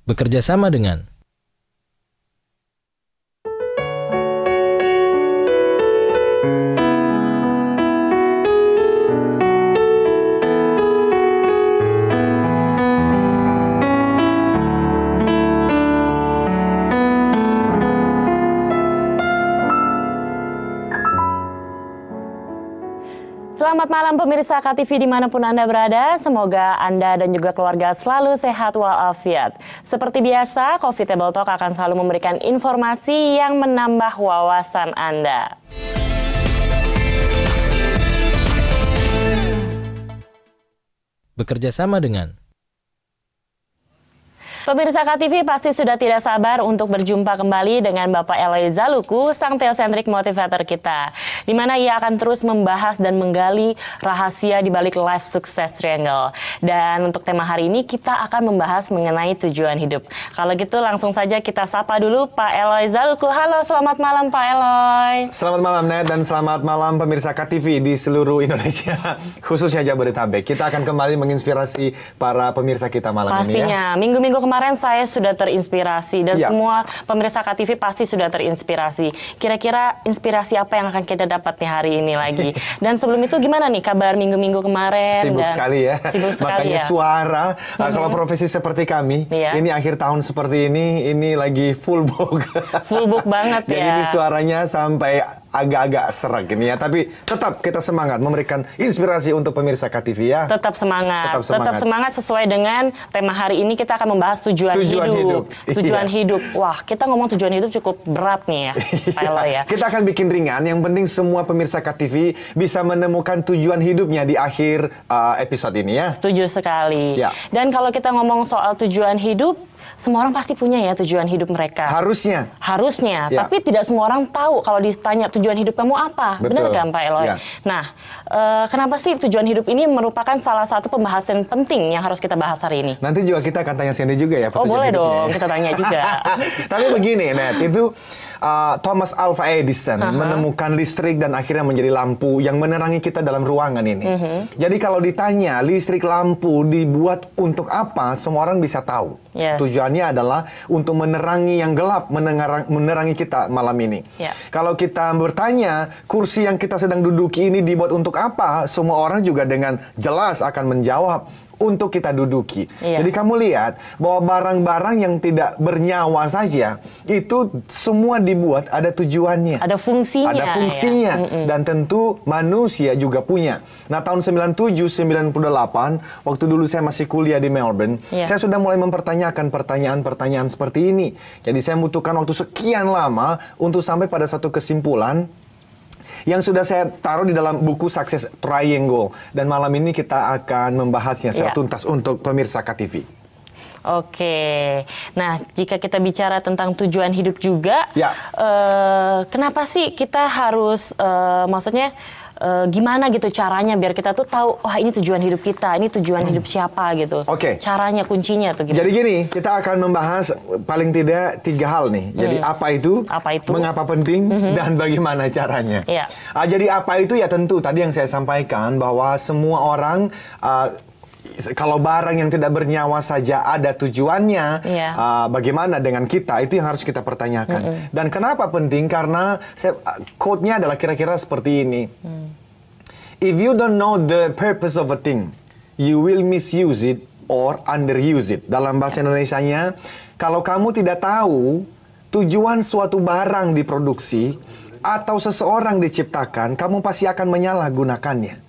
Bekerja sama dengan Selamat malam pemirsa KTV dimanapun Anda berada, semoga Anda dan juga keluarga selalu sehat walafiat. Seperti biasa, Coffee Table Talk akan selalu memberikan informasi yang menambah wawasan Anda. bekerja sama dengan Pemirsa KTV pasti sudah tidak sabar untuk berjumpa kembali dengan Bapak Eloy Zaluku, sang teosentrik motivator kita. Di mana ia akan terus membahas dan menggali rahasia di balik Life Success Triangle. Dan untuk tema hari ini kita akan membahas mengenai tujuan hidup. Kalau gitu langsung saja kita sapa dulu Pak Eloy Zaluku. Halo, selamat malam Pak Eloy. Selamat malam Net dan selamat malam pemirsa KTV di seluruh Indonesia, khususnya Jabodetabek. Kita akan kembali menginspirasi para pemirsa kita malam ini ya. Pastinya, minggu-minggu kemarin saya sudah terinspirasi dan semua pemirsa KTV pasti sudah terinspirasi. Kira-kira inspirasi apa yang akan kita dapat nih hari ini lagi? Dan sebelum itu gimana nih kabar minggu-minggu kemarin? Sibuk sekali ya. Sibuk sekali makanya ya. suara, kalau profesi seperti kami, ini akhir tahun seperti ini lagi full book. Full book banget ya. Jadi ini suaranya sampai agak-agak serak ini ya, tapi tetap kita semangat memberikan inspirasi untuk pemirsa KTV ya. Tetap semangat. Tetap semangat sesuai dengan tema hari ini. Kita akan membahas tujuan hidup. Tujuan hidup. Wah, kita ngomong tujuan hidup cukup berat nih ya, Pak Eloy ya. Kita akan bikin ringan. Yang penting semua pemirsa KTV bisa menemukan tujuan hidupnya di akhir episode ini ya. Setuju sekali. Ya. Dan kalau kita ngomong soal tujuan hidup, semua orang pasti punya ya tujuan hidup mereka. Harusnya. Ya. Tapi tidak semua orang tahu kalau ditanya tujuan hidup kamu apa. Benar kan Pak Eloy? Ya. Nah, kenapa sih tujuan hidup ini merupakan salah satu pembahasan penting yang harus kita bahas hari ini? Nanti juga kita akan tanya Sandy juga ya. Oh boleh dong, kita tanya juga. Tapi begini Net, itu Thomas Alva Edison menemukan listrik dan akhirnya menjadi lampu yang menerangi kita dalam ruangan ini. Jadi kalau ditanya listrik lampu dibuat untuk apa, semua orang bisa tahu. Yes. Tujuannya adalah untuk menerangi yang gelap, menerangi kita malam ini. Kalau kita bertanya, kursi yang kita sedang duduki ini dibuat untuk apa? Semua orang juga dengan jelas akan menjawab, untuk kita duduki. Jadi kamu lihat bahwa barang-barang yang tidak bernyawa saja itu semua dibuat ada tujuannya. Ada fungsinya. Ada fungsinya. Dan tentu manusia juga punya. Nah, tahun 97-98 waktu dulu saya masih kuliah di Melbourne, saya sudah mulai mempertanyakan pertanyaan-pertanyaan seperti ini. Jadi saya membutuhkan waktu sekian lama untuk sampai pada satu kesimpulan yang sudah saya taruh di dalam buku Success Triangle. Dan malam ini kita akan membahasnya secara tuntas untuk pemirsa KTV. Oke, nah jika kita bicara tentang tujuan hidup juga, kenapa sih kita harus, maksudnya gimana gitu caranya biar kita tuh tahu, wah ini tujuan hidup kita, ini tujuan hidup siapa gitu. Caranya, kuncinya tuh gitu. Jadi gini, kita akan membahas paling tidak 3 hal nih. Jadi apa itu, mengapa penting, dan bagaimana caranya. Jadi apa itu ya tentu tadi yang saya sampaikan bahwa semua orang kalau barang yang tidak bernyawa saja ada tujuannya, bagaimana dengan kita? Itu yang harus kita pertanyakan. Dan kenapa penting? Karena quote-nya adalah kira-kira seperti ini. If you don't know the purpose of a thing, you will misuse it or underuse it. Dalam bahasa Indonesianya, kalau kamu tidak tahu tujuan suatu barang diproduksi atau seseorang diciptakan, kamu pasti akan menyalahgunakannya.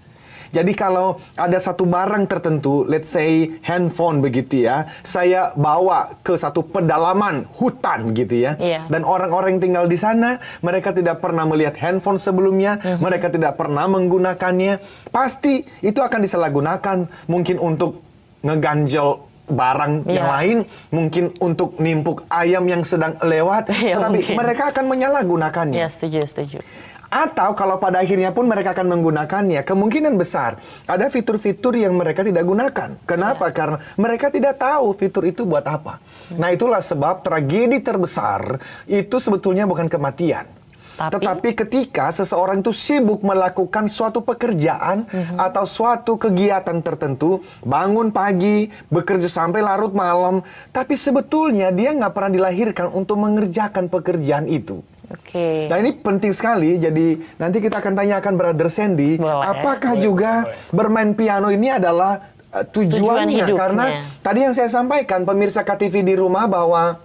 Jadi kalau ada satu barang tertentu, let's say handphone begitu ya, saya bawa ke satu pedalaman hutan gitu ya, dan orang-orang yang tinggal di sana, mereka tidak pernah melihat handphone sebelumnya, mereka tidak pernah menggunakannya, pasti itu akan disalahgunakan, mungkin untuk ngeganjel barang yang lain, mungkin untuk nimpuk ayam yang sedang lewat, tetapi mereka akan menyalahgunakannya. Setuju. Atau kalau pada akhirnya pun mereka akan menggunakannya, kemungkinan besar ada fitur-fitur yang mereka tidak gunakan. Kenapa? Karena mereka tidak tahu fitur itu buat apa. Nah, itulah sebab tragedi terbesar itu sebetulnya bukan kematian. Tetapi ketika seseorang itu sibuk melakukan suatu pekerjaan atau suatu kegiatan tertentu, bangun pagi, bekerja sampai larut malam, tapi sebetulnya dia nggak pernah dilahirkan untuk mengerjakan pekerjaan itu. Oke. Nah ini penting sekali, jadi nanti kita akan tanyakan Brother Sandy, apakah juga bermain piano ini adalah tujuannya? Karena tadi yang saya sampaikan, pemirsa KTV di rumah, bahwa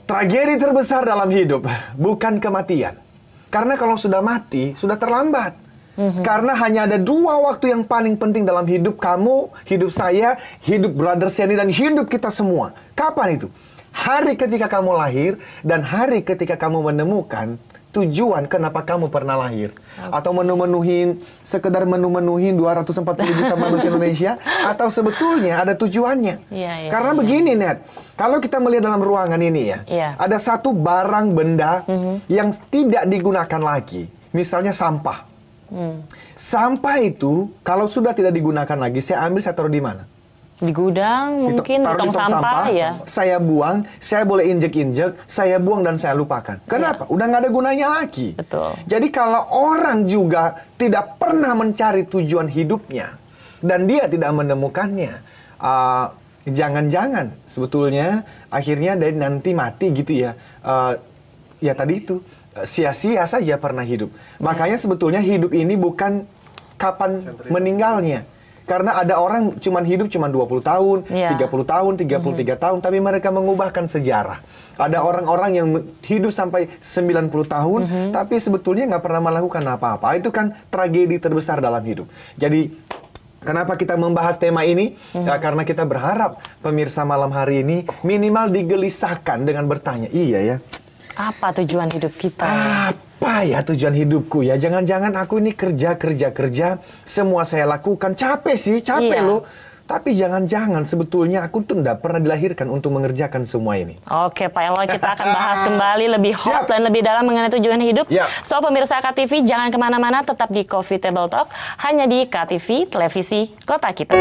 tragedi terbesar dalam hidup bukan kematian. Karena kalau sudah mati, sudah terlambat. Karena hanya ada dua waktu yang paling penting dalam hidup kamu, hidup saya, hidup Brother Sandy, dan hidup kita semua. Kapan itu? Hari ketika kamu lahir dan hari ketika kamu menemukan tujuan kenapa kamu pernah lahir. Atau sekedar menu-menuhin 240 juta manusia Indonesia, atau sebetulnya ada tujuannya. Karena begini, Net, kalau kita melihat dalam ruangan ini ada satu barang benda yang tidak digunakan lagi. Misalnya sampah. Sampah itu kalau sudah tidak digunakan lagi, saya ambil, saya taruh di mana? Di gudang, mungkin di tong sampah, ya. Saya buang, saya boleh injek-injek, saya buang dan saya lupakan. Kenapa? Udah nggak ada gunanya lagi. Betul. Jadi kalau orang juga tidak pernah mencari tujuan hidupnya dan dia tidak menemukannya, jangan-jangan sebetulnya akhirnya dari nanti mati gitu ya. Ya tadi itu sia-sia saja pernah hidup. Makanya sebetulnya hidup ini bukan kapan meninggalnya. Karena ada orang hidup cuma 20 tahun, 30 tahun, 33 tahun, tapi mereka mengubahkan sejarah. Ada orang-orang yang hidup sampai 90 tahun, tapi sebetulnya nggak pernah melakukan apa-apa. Itu kan tragedi terbesar dalam hidup. Jadi, kenapa kita membahas tema ini? Ya, karena kita berharap pemirsa malam hari ini minimal digelisahkan dengan bertanya, iya ya, apa tujuan hidup kita? Apa ya tujuan hidupku ya? Jangan-jangan aku ini kerja, semua saya lakukan. Capek sih, capek loh. Tapi jangan-jangan sebetulnya aku tuh tidak pernah dilahirkan untuk mengerjakan semua ini. Oke, Pak Eloy, kita akan bahas kembali lebih hot dan lebih dalam mengenai tujuan hidup. So, pemirsa KTV, jangan kemana-mana, tetap di Coffee Table Talk, hanya di KTV, televisi kota kita.